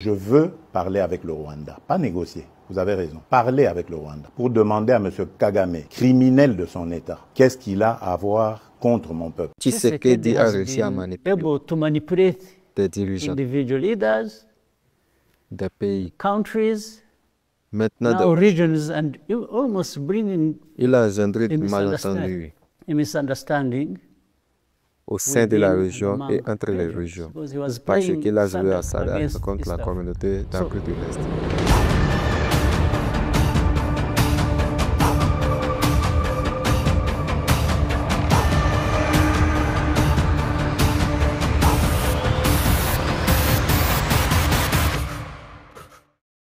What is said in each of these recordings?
Je veux parler avec le Rwanda, pas négocier. Vous avez raison. Parler avec le Rwanda pour demander à M. Kagame, criminel de son État, qu'est-ce qu'il a à voir contre mon peuple. Tshisekedi a réussi à manipuler des dirigeants des pays, maintenant regions, and almost bringing il a engendré des malentendus au sein de la région et entre les régions, parce qu'il a joué à Sadat contre la communauté d'Afrique de l'Est.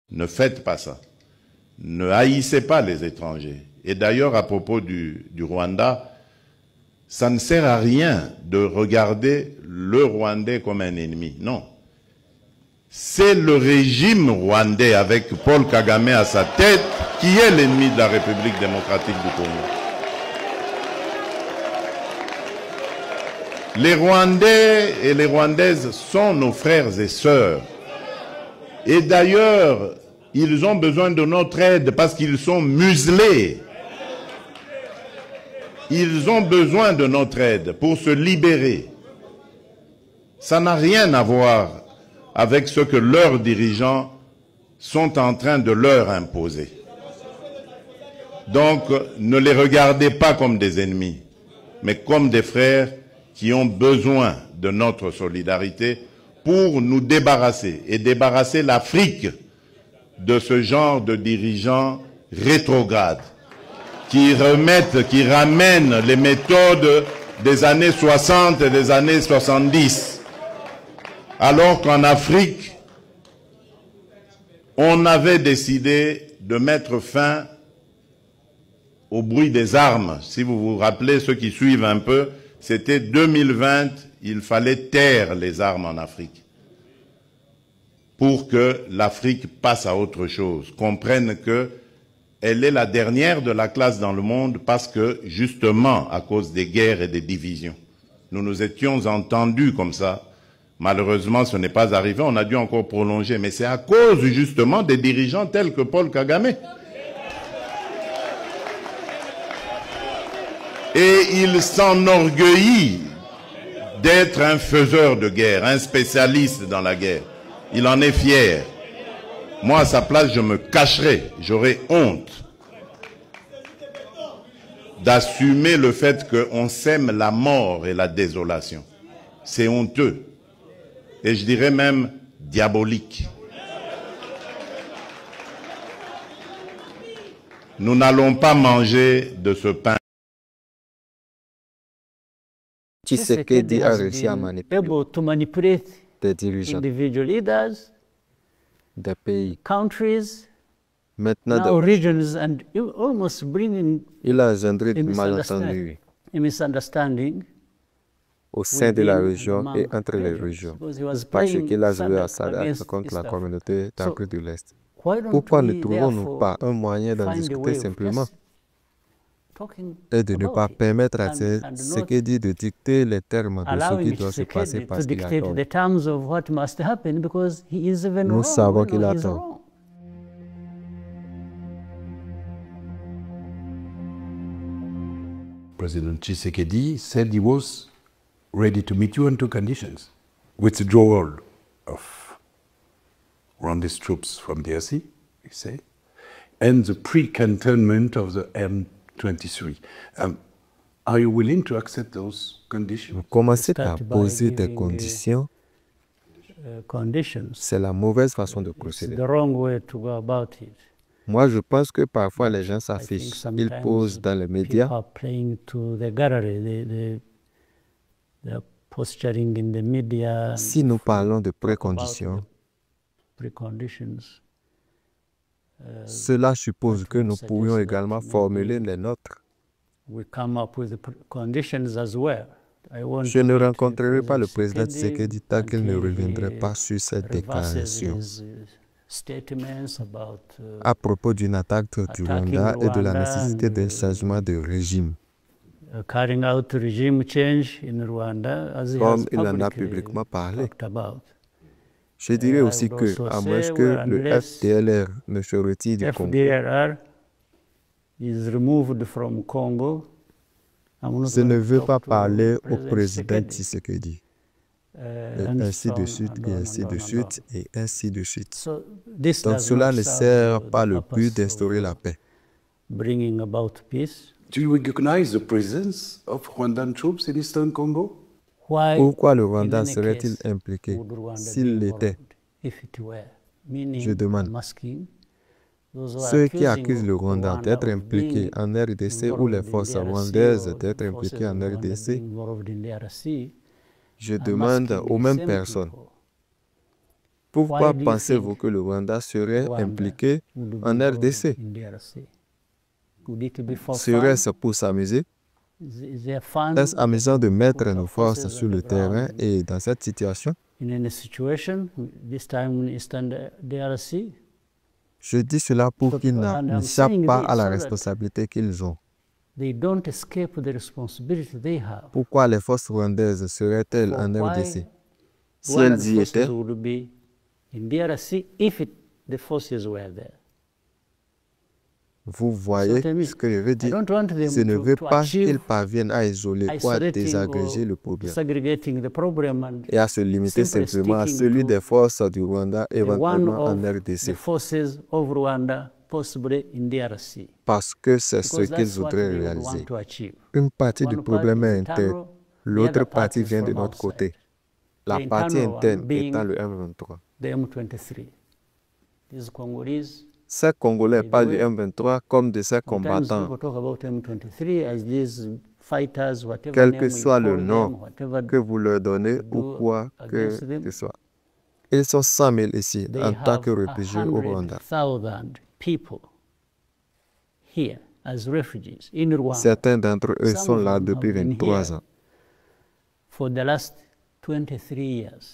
Ne faites pas ça. Ne haïssez pas les étrangers. Et d'ailleurs, à propos du Rwanda, ça ne sert à rien de regarder le Rwandais comme un ennemi. Non. C'est le régime rwandais avec Paul Kagame à sa tête qui est l'ennemi de la République démocratique du Congo. Les Rwandais et les Rwandaises sont nos frères et sœurs. Et d'ailleurs, ils ont besoin de notre aide parce qu'ils sont muselés. Ils ont besoin de notre aide pour se libérer. Ça n'a rien à voir avec ce que leurs dirigeants sont en train de leur imposer. Donc, ne les regardez pas comme des ennemis, mais comme des frères qui ont besoin de notre solidarité pour nous débarrasser et débarrasser l'Afrique de ce genre de dirigeants rétrogrades qui ramènent les méthodes des années 60 et des années 70. Alors qu'en Afrique, on avait décidé de mettre fin au bruit des armes. Si vous vous rappelez, ceux qui suivent un peu, c'était 2020, il fallait taire les armes en Afrique pour que l'Afrique passe à autre chose, comprenne qu'elle est la dernière de la classe dans le monde parce que, justement, à cause des guerres et des divisions. Nous nous étions entendus comme ça. Malheureusement, ce n'est pas arrivé, on a dû encore prolonger, mais c'est à cause, justement, des dirigeants tels que Paul Kagame. Et il s'enorgueillit d'être un faiseur de guerre, un spécialiste dans la guerre. Il en est fier. Moi, à sa place, je me cacherais. J'aurais honte d'assumer le fait qu'on sème la mort et la désolation. C'est honteux. Et je dirais même diabolique. Nous n'allons pas manger de ce pain. Tshisekedi a réussi à manipuler des dirigeants des pays, maintenant regions, and almost bringing il a engendré des malentendus au sein de la région et entre les régions, parce qu'il a joué à Sadat contre la communauté d'Afrique de l'Est. Pourquoi ne trouvons-nous pas un moyen d'en discuter simplement et de ne pas permettre à Tshisekedi de dicter les termes de ce qui doit se passer parce qu'il a tort? Nous savons qu'il a tort. President Tshisekedi said he was ready to meet you on two conditions: withdrawal of Rwandese troops from DRC, he said, and the pre-cantonment of the M23. Are you willing to accept those conditions? Vous commencez à poser des conditions. C'est la mauvaise façon de procéder. Moi, je pense que parfois les gens s'affichent. Ils posent dans les médias. Si nous parlons de préconditions, cela suppose que nous pourrions également formuler les nôtres. Je ne rencontrerai pas le président Tshisekedi tant qu'il ne reviendrait pas sur cette déclaration à propos d'une attaque du Rwanda et de la nécessité d'un changement de régime. Comme il en a publiquement parlé, Je dirais aussi que, à moins que le FDLR ne se retire du Congo, je ne veux pas parler au président Tshisekedi. Et ainsi de suite, et ainsi de suite, et ainsi de suite. Donc cela ne sert pas le but d'instaurer la paix. Do you recognize the presence of Rwandan troops in Eastern Congo? Pourquoi le Rwanda serait-il impliqué s'il l'était? Je demande. Ceux qui accusent le Rwanda d'être impliqué en RDC ou les forces rwandaises d'être impliquées en RDC, je demande aux mêmes personnes. Pourquoi pensez-vous que le Rwanda serait impliqué en RDC? Serait-ce pour s'amuser? Est-ce amusant de mettre nos forces sur le terrain et dans cette situation? Je dis cela pour qu'ils n'échappent pas à la responsabilité qu'ils ont. Pourquoi les forces rwandaises seraient-elles en RDC? Si elles y étaient, vous voyez ce que je veux dire? Je ne veux pas qu'ils parviennent à isoler ou à désagréger le problème et à se limiter simplement à celui des forces du Rwanda éventuellement en RDC. Parce que c'est ce qu'ils voudraient réaliser. Une partie du problème est interne, l'autre partie vient de notre côté. La partie interne étant le M23. Ces Congolais parlent du M23 comme de ces combattants. Quel que soit le nom que vous leur donnez ou quoi que ce soit. Ils sont 100 000 ici en tant que réfugiés au Rwanda. Certains d'entre eux sont là depuis 23 ans.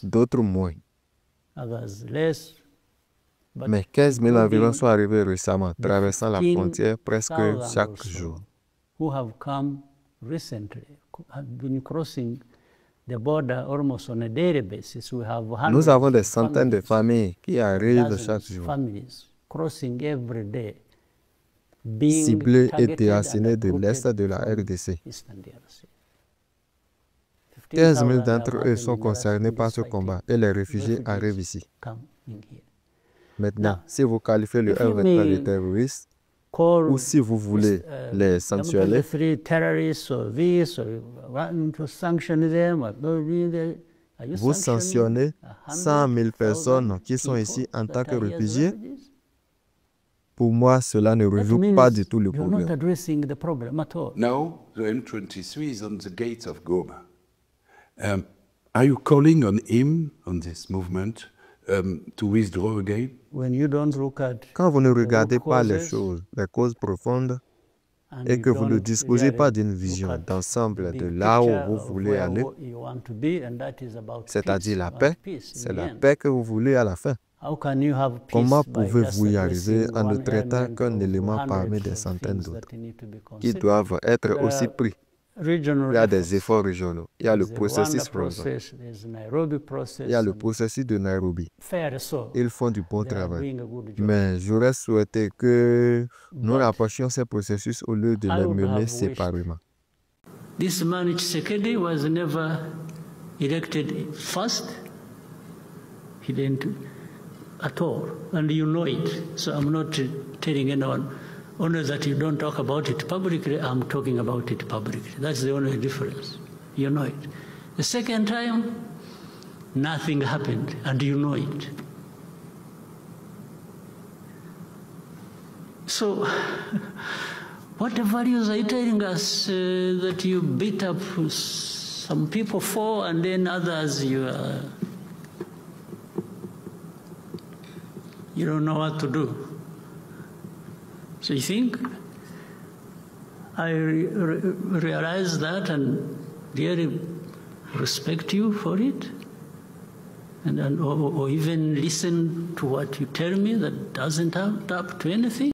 D'autres moins. Mais 15 000 environ sont arrivés récemment, traversant la frontière presque chaque jour. Nous avons des centaines de familles qui arrivent chaque jour, ciblées et déracinées de l'Est de la RDC. 15 000 d'entre eux sont concernés par ce combat et les réfugiés arrivent ici. Maintenant, si vous qualifiez le M23 de terroriste, ou si vous voulez les sanctionner, vous sanctionnez 100 000 personnes qui sont ici en tant que réfugiés. Pour moi, cela ne résout pas du tout le problème. Now, the M23 is on the gates of Goma. Are you calling on him, on this movement, to withdraw again? Quand vous ne regardez pas les choses, les causes profondes, et que vous ne disposez pas d'une vision d'ensemble de là où vous voulez aller, c'est-à-dire la paix, c'est la paix que vous voulez à la fin. Comment pouvez-vous y arriver en ne traitant qu'un élément parmi des centaines d'autres qui doivent être aussi pris? Il y a des efforts régionaux, il y a le processus Rwanda, il y a le processus de Nairobi. Ils font du bon travail. Mais j'aurais souhaité que nous rapprochions ces processus au lieu de les mener séparément. This man Tshisekedi was never elected first. He didn't at all, and you know it. So I'm not telling anyone. Only that you don't talk about it publicly, I'm talking about it publicly. That's the only difference. You know it. The second time, nothing happened, and you know it. So, what values are you telling us that you beat up some people for, and then others you don't know what to do? So you think I realize that and really respect you for it, or even listen to what you tell me that doesn't add up to anything?